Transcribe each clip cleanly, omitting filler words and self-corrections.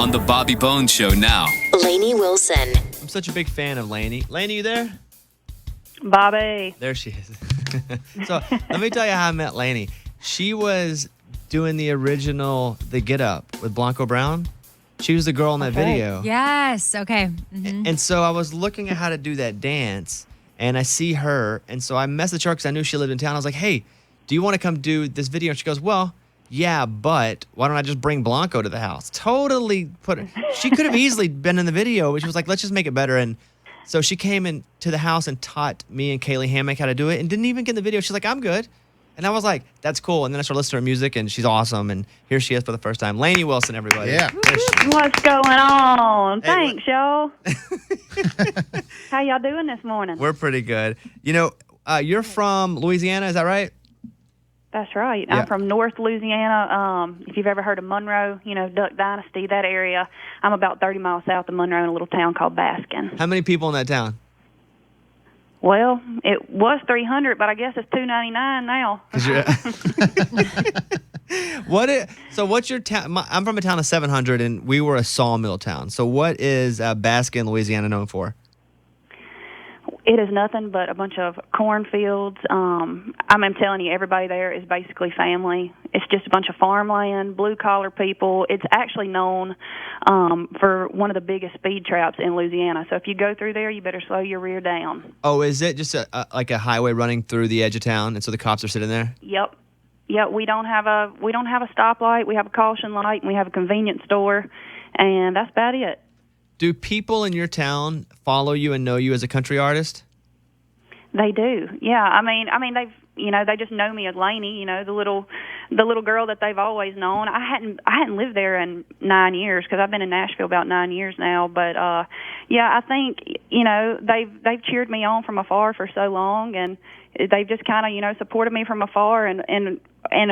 on the Bobby Bones Show now. Lainey Wilson. I'm such a big fan of Lainey. Lainey, you there? Bobby. There she is. So let me tell you how I met Lainey. She was doing the original The Get Up with Blanco Brown. She was the girl in that video. Yes. Okay. And so I was looking at how to do that dance, and I see her. And so I messaged her because I knew she lived in town. I was like, hey, do you want to come do this video? And she goes, well, yeah, but why don't I just bring Blanco to the house? Totally she could have easily been in the video, but she was like, let's just make it better. And so she came into the house and taught me and Kaylee Hammack how to do it and didn't even get in the video. She's like, I'm good. And I was like, that's cool. And then I started listening to her music, and she's awesome. And here she is for the first time. Lainey Wilson, everybody. Yeah. What's going on? Hey, Thanks, y'all. How y'all doing this morning? We're pretty good. You know, you're from Louisiana, is that right? That's right. Yeah. I'm from North Louisiana. If you've ever heard of Monroe, Duck Dynasty, that area. I'm about 30 miles south of Monroe in a little town called Baskin. How many people in that town? Well, it was 300, but I guess it's 299 now. So what's your town? I'm from a town of 700, and we were a sawmill town. So what is Baskin, Louisiana known for? It is nothing but a bunch of cornfields. I'm telling you, everybody there is basically family. It's just a bunch of farmland, blue-collar people. It's actually known for one of the biggest speed traps in Louisiana. So if you go through there, you better slow your rear down. Oh, is it just like a highway running through the edge of town, and so the cops are sitting there? Yep. Yeah, we don't have a stoplight. We have a caution light, and we have a convenience store, and that's about it. Do people in your town follow you and know you as a country artist? They do. Yeah. I mean they just know me as Lainey, the little girl that they've always known. I hadn't lived there in 9 years because I've been in Nashville about 9 years now, but yeah, I think, they've cheered me on from afar for so long, and they've just kind of, supported me from afar and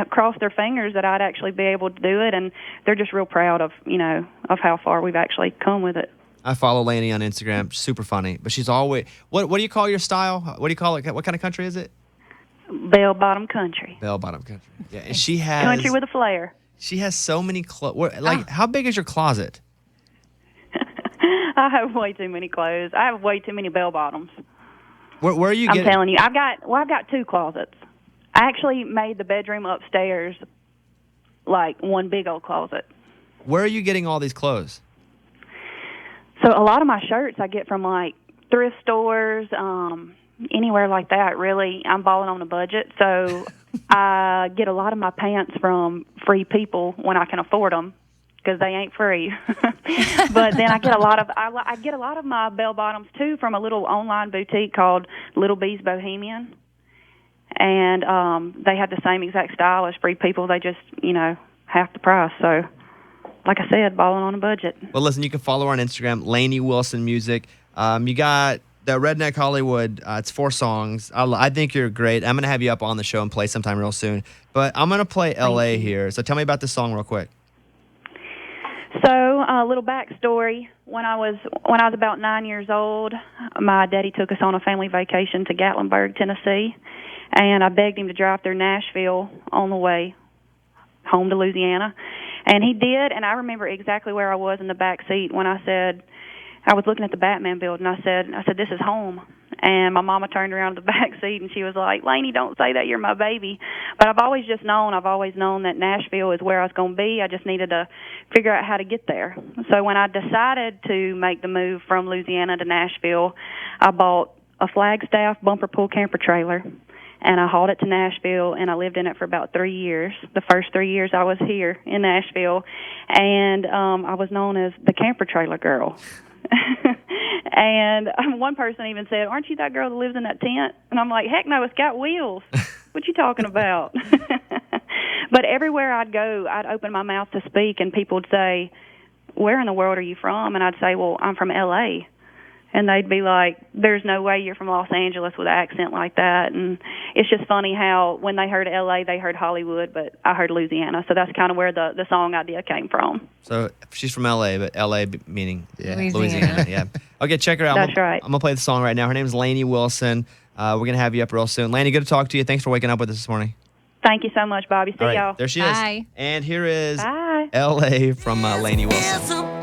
crossed their fingers that I'd actually be able to do it, and they're just real proud of how far we've actually come with it. I follow Lainey on Instagram. Super funny. But she's always... What do you call your style? What do you call it? What kind of country is it? Bell-bottom country. Bell-bottom country. Yeah, and she has... Country with a flair. She has so many clothes. How big is your closet? I have way too many clothes. I have way too many bell-bottoms. Where are you getting... I'm telling you. I've got two closets. I actually made the bedroom upstairs like one big old closet. Where are you getting all these clothes? So a lot of my shirts I get from like thrift stores, anywhere like that. Really, I'm balling on a budget, so I get a lot of my pants from Free People when I can afford them because they ain't free. But then I get a lot of my bell bottoms too from a little online boutique called Little Bees Bohemian, and they have the same exact style as Free People. They just half the price. So. Like I said, balling on a budget. Well, listen, you can follow her on Instagram, Lainey Wilson Music. You got the Redneck Hollywood. It's 4 songs. I think you're great. I'm going to have you up on the show and play sometime real soon. But I'm going to play L.A. here. So tell me about this song real quick. So a little backstory. When I was about 9 years old, my daddy took us on a family vacation to Gatlinburg, Tennessee. And I begged him to drive through Nashville on the way home to Louisiana. And he did, and I remember exactly where I was in the back seat when I said, I was looking at the Batman building. I said, this is home. And my mama turned around to the back seat, and she was like, Lainey, don't say that, you're my baby. But I've always known that Nashville is where I was going to be. I just needed to figure out how to get there. So when I decided to make the move from Louisiana to Nashville, I bought a Flagstaff bumper pull camper trailer. And I hauled it to Nashville, and I lived in it for about 3 years. The first 3 years I was here in Nashville, and I was known as the camper trailer girl. And one person even said, aren't you that girl that lives in that tent? And I'm like, heck no, it's got wheels. What you talking about? But everywhere I'd go, I'd open my mouth to speak, and people would say, where in the world are you from? And I'd say, well, I'm from L.A., and they'd be like, there's no way you're from Los Angeles with an accent like that. And it's just funny how when they heard L.A., they heard Hollywood, but I heard Louisiana. So that's kind of where the song idea came from. So she's from L.A., but L.A. meaning Louisiana. Yeah. Okay, check her out. That's right. I'm going to play the song right now. Her name is Lainey Wilson. We're going to have you up real soon. Lainey, good to talk to you. Thanks for waking up with us this morning. Thank you so much, Bobby. See All right, y'all. there she Bye. is. And here is Bye. L.A. from Lainey Wilson.